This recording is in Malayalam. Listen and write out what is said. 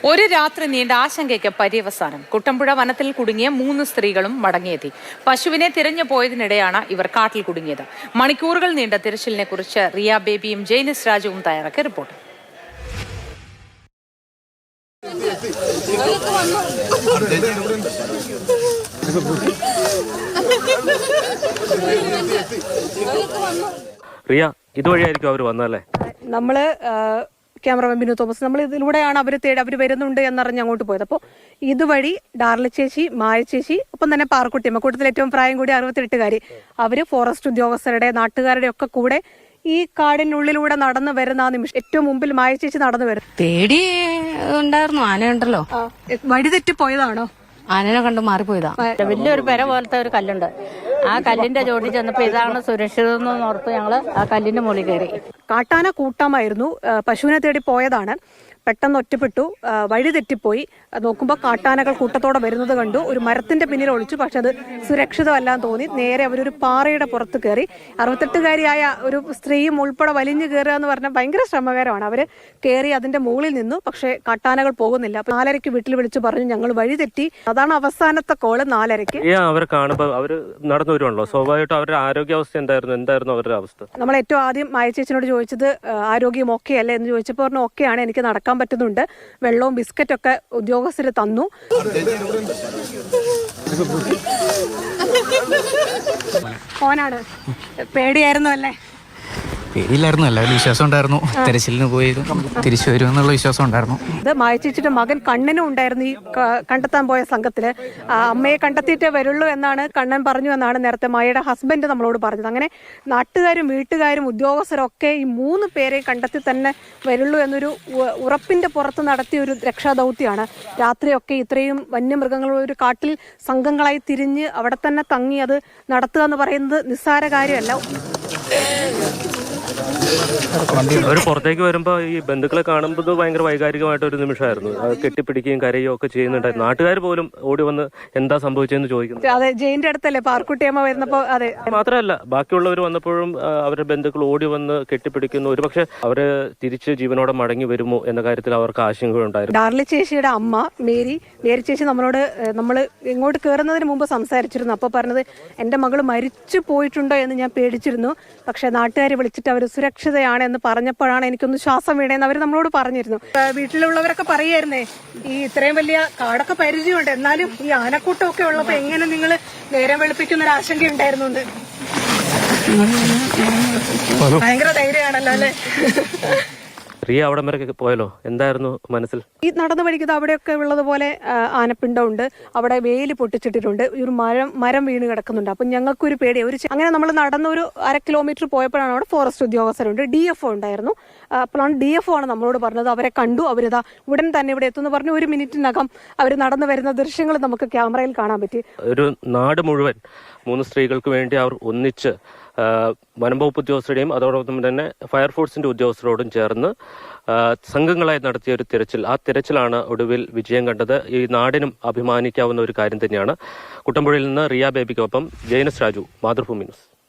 ഒരു രാത്രി നീണ്ട ആശങ്കയ്ക്ക് പര്യവസാനം. കുട്ടമ്പുഴ വനത്തിൽ കുടുങ്ങിയ 3 സ്ത്രീകളും മടങ്ങിയെത്തി. പശുവിനെ തിരഞ്ഞു പോയതിനിടെയാണ് ഇവർ കാട്ടിൽ കുടുങ്ങിയത്. മണിക്കൂറുകൾ നീണ്ട തിരച്ചിലിനെ കുറിച്ച് റിയ ബേബിയും ജെയിനിസ് രാജുവും തയ്യാറാക്കിയ റിപ്പോർട്ട്. റിയ, ഇതുവഴിയായിരിക്കും അവർ വന്നല്ലേ? നമ്മള് ക്യാമറമാൻ ബിനു തോമസ്, നമ്മൾ ഇതിലൂടെയാണ് അവർ വരുന്നുണ്ട് എന്നറിഞ്ഞ് അങ്ങോട്ട് പോയത്. അപ്പോൾ ഇതുവഴി ഡാർലി ചേച്ചി, മായ ചേച്ചി, ഒപ്പം തന്നെ പാർക്കുട്ടിയമ്മ, കൂട്ടത്തിൽ ഏറ്റവും പ്രായം കൂടി 68കാരി, അവര് ഫോറസ്റ്റ് ഉദ്യോഗസ്ഥരുടെ നാട്ടുകാരുടെ ഒക്കെ കൂടെ ഈ കാടിനുള്ളിലൂടെ നടന്നു വരുന്ന ആ നിമിഷം ഏറ്റവും മുമ്പിൽ മായ ചേച്ചി നടന്നു വരും. പേടി ഉണ്ടായിരുന്നു. ആനയുണ്ടല്ലോ. വഴിതെറ്റി പോയതാണോ? ആനനെ കണ്ട് മാറിപ്പോയതാ. വലിയൊരു പെര പോലത്തെ ഒരു കല്ലുണ്ട്. ആ കല്ലിന്റെ ചോട്ടിൽ ചെന്നപ്പോ ഇതാണ് സുരക്ഷിതം ഓർത്ത് ഞങ്ങള് ആ കല്ലിന്റെ മുകളിൽ കയറി. കാട്ടാന കൂട്ടമായിരുന്നു. പശുവിനെ തേടി പോയതാണ്. പെട്ടെന്ന് ഒറ്റപ്പെട്ടു, വഴി തെറ്റിപ്പോയി. നോക്കുമ്പോൾ കാട്ടാനകൾ കൂട്ടത്തോടെ വരുന്നത് കണ്ടു. ഒരു മരത്തിന്റെ പിന്നിൽ ഒളിച്ചു. പക്ഷെ അത് സുരക്ഷിതമല്ലാന്ന് തോന്നി. നേരെ അവരൊരു പാറയുടെ പുറത്ത് കയറി. 68കാരിയായ ഒരു സ്ത്രീയും ഉൾപ്പെടെ വലിഞ്ഞു കയറുക എന്ന് പറഞ്ഞാൽ ഭയങ്കര ശ്രമകരമാണ്. അവര് കയറി അതിന്റെ മുകളിൽ നിന്നു. പക്ഷെ കാട്ടാനകൾ പോകുന്നില്ല. 4:30 വീട്ടിൽ വിളിച്ചു പറഞ്ഞു ഞങ്ങൾ വഴി തെറ്റി. അതാണ് അവസാനത്തെ കോള്. 4:30 അവരെ കാണുമ്പോൾ അവര് നടന്നു വരുവാണല്ലോ, സ്വാഭാവികമായിട്ടും അവരുടെ ആരോഗ്യാവസ്ഥ എന്തായിരുന്നു അവരുടെ അവസ്ഥ? നമ്മൾ ഏറ്റവും ആദ്യം മായ ചേച്ചിനോട് ചോദിച്ചത് ആരോഗ്യം ഓക്കെ അല്ലേ എന്ന് ചോദിച്ചപ്പോൾ പറഞ്ഞു ഓക്കെയാണ്, എനിക്ക് നടക്കാൻ പറ്റുന്നുണ്ട്. വെള്ളവും ബിസ്ക്കറ്റൊക്കെ ഉദ്യോഗസ്ഥര് തന്നു. ഓനാണ് പേടിയായിരുന്നു അല്ലേ? പേടിയില്ലായിരുന്നു, എല്ലാവരും വിശ്വാസം ഉണ്ടായിരുന്നു. തെരച്ചിലിന് പോയി തിരിച്ചു വരുമെന്നുള്ള വിശ്വാസം ഉണ്ടായിരുന്നു. ഇത് മായച്ചേച്ചിയുടെ മകൻ കണ്ണനും ഉണ്ടായിരുന്നു ഈ കണ്ടെത്താൻ പോയ സംഘത്തില്. അമ്മയെ കണ്ടെത്തിയിട്ടേ വരുള്ളൂ എന്നാണ് കണ്ണൻ പറഞ്ഞു എന്നാണ് നേരത്തെ മായയുടെ ഹസ്ബൻഡ് നമ്മളോട് പറഞ്ഞത്. അങ്ങനെ നാട്ടുകാരും വീട്ടുകാരും ഉദ്യോഗസ്ഥരൊക്കെ ഈ 3 പേരെ കണ്ടെത്തി തന്നെ വരുള്ളൂ എന്നൊരു ഉറപ്പിന്റെ പുറത്ത് നടത്തിയ ഒരു രക്ഷാദൗത്യമാണ്. രാത്രിയൊക്കെ ഇത്രയും വന്യമൃഗങ്ങളുള്ള ഒരു കാട്ടിൽ സംഘങ്ങളായി തിരിഞ്ഞ് അവിടെ തന്നെ തങ്ങി അത് നടത്തുക എന്ന് പറയുന്നത് നിസ്സാര കാര്യമല്ല. അവർ പുറത്തേക്ക് വരുമ്പോ ഈ ബന്ധുക്കളെ കാണുമ്പോൾ ഭയങ്കര വൈകാരികമായിട്ടൊരു നിമിഷമായിരുന്നു. അത് കെട്ടിപ്പിടിക്കുകയും കരയുകയും ഒക്കെ ചെയ്യുന്നുണ്ടായിരുന്നു. നാട്ടുകാർ പോലും ഓടി വന്ന് എന്താ സംഭവിച്ചതെന്ന് ചോദിക്കുന്നു. അതെ, ജയിന്റെ അടുത്തല്ലേ പാർക്കുട്ടിയമ്മ വരുന്നപ്പോ. അതെ, മാത്രമല്ല ബാക്കിയുള്ളവർ വന്നപ്പോഴും അവരുടെ ബന്ധുക്കൾ ഓടി വന്ന് കെട്ടിപ്പിടിക്കുന്നു. ഒരുപക്ഷെ അവര് തിരിച്ച് ജീവനോടെ മടങ്ങി വരുമോ എന്ന കാര്യത്തിൽ അവർക്ക് ആശങ്കയുണ്ടായിരുന്നു. ഡാർലി ചേച്ചിയുടെ അമ്മ മേരി ചേച്ചി നമ്മൾ ഇങ്ങോട്ട് കയറുന്നതിന് മുമ്പ് സംസാരിച്ചിരുന്നു. അപ്പോൾ പറഞ്ഞത് എന്റെ മകള് മരിച്ചു പോയിട്ടുണ്ടോ എന്ന് ഞാൻ പേടിച്ചിരുന്നു. പക്ഷെ നാട്ടുകാരെ വിളിച്ചിട്ട് അവർ സുരക്ഷിതയാണ് എന്ന് പറഞ്ഞപ്പോഴാണ് എനിക്കൊന്ന് ശ്വാസം വീണേന്ന് അവർ നമ്മളോട് പറഞ്ഞിരുന്നു. വീട്ടിലുള്ളവരൊക്കെ പറയായിരുന്നേ ഈ ഇത്രയും വലിയ കാടൊക്കെ പരിചയമുണ്ട്, എന്നാലും ഈ ആനക്കൂട്ടമൊക്കെ ഉള്ളപ്പോ എങ്ങനെ നിങ്ങൾ നേരം വെളുപ്പിക്കുന്ന ഒരു ആശങ്ക ഉണ്ടായിരുന്നു. ഭയങ്കര ധൈര്യമാണല്ലോ അല്ലെ? റിയ അവിടെ വരെ പോയല്ലോ, എന്തായിരുന്നു മനസ്സിൽ? ഈ നടന്നു പഠിക്കുന്നത് അവിടെയൊക്കെ ഉള്ളതുപോലെ ആനപ്പിണ്ടമുണ്ട്, അവിടെ വേലി പൊട്ടിച്ചിട്ടിട്ടുണ്ട്, ഒരു മരം വീണ് കിടക്കുന്നുണ്ട്. അപ്പം ഞങ്ങൾക്കൊരു പേടി. അങ്ങനെ നമ്മൾ നടന്നൊരു 1/2 കിലോമീറ്റർ പോയപ്പോഴാണ് അവിടെ ഫോറസ്റ്റ് ഉദ്യോഗസ്ഥരുണ്ട്, DFO ഉണ്ടായിരുന്നു. അപ്പോഴാണ് DFO ആണ് നമ്മളോട് പറഞ്ഞത് അവരെ കണ്ടു, അവരിതാ ഉടൻ തന്നെ ഇവിടെ എത്തുമെന്ന് പറഞ്ഞു. 1 മിനിറ്റിനകം അവർ നടന്നു വരുന്ന ദൃശ്യങ്ങൾ നമുക്ക് ക്യാമറയിൽ കാണാൻ പറ്റി. ഒരു നാട് മുഴുവൻ 3 സ്ത്രീകൾക്ക് വേണ്ടി അവർ ഒന്നിച്ച് വനംവകുപ്പ് ഉദ്യോഗസ്ഥരുടെയും അതോടൊപ്പം തന്നെ ഫയർഫോഴ്സിന്റെ ഉദ്യോഗസ്ഥരോടും ചേർന്ന് സംഘങ്ങളായി നടത്തിയ ഒരു തിരച്ചിൽ. ആ തിരച്ചിലാണ് ഒടുവിൽ വിജയം കണ്ടത്. ഈ നാടിനും അഭിമാനിക്കാവുന്ന ഒരു കാര്യം തന്നെയാണ്. കുട്ടമ്പുഴയിൽ നിന്ന് റിയ ബേബിക്കൊപ്പം ജെയിനിസ് രാജു, മാതൃഭൂമി ന്യൂസ്.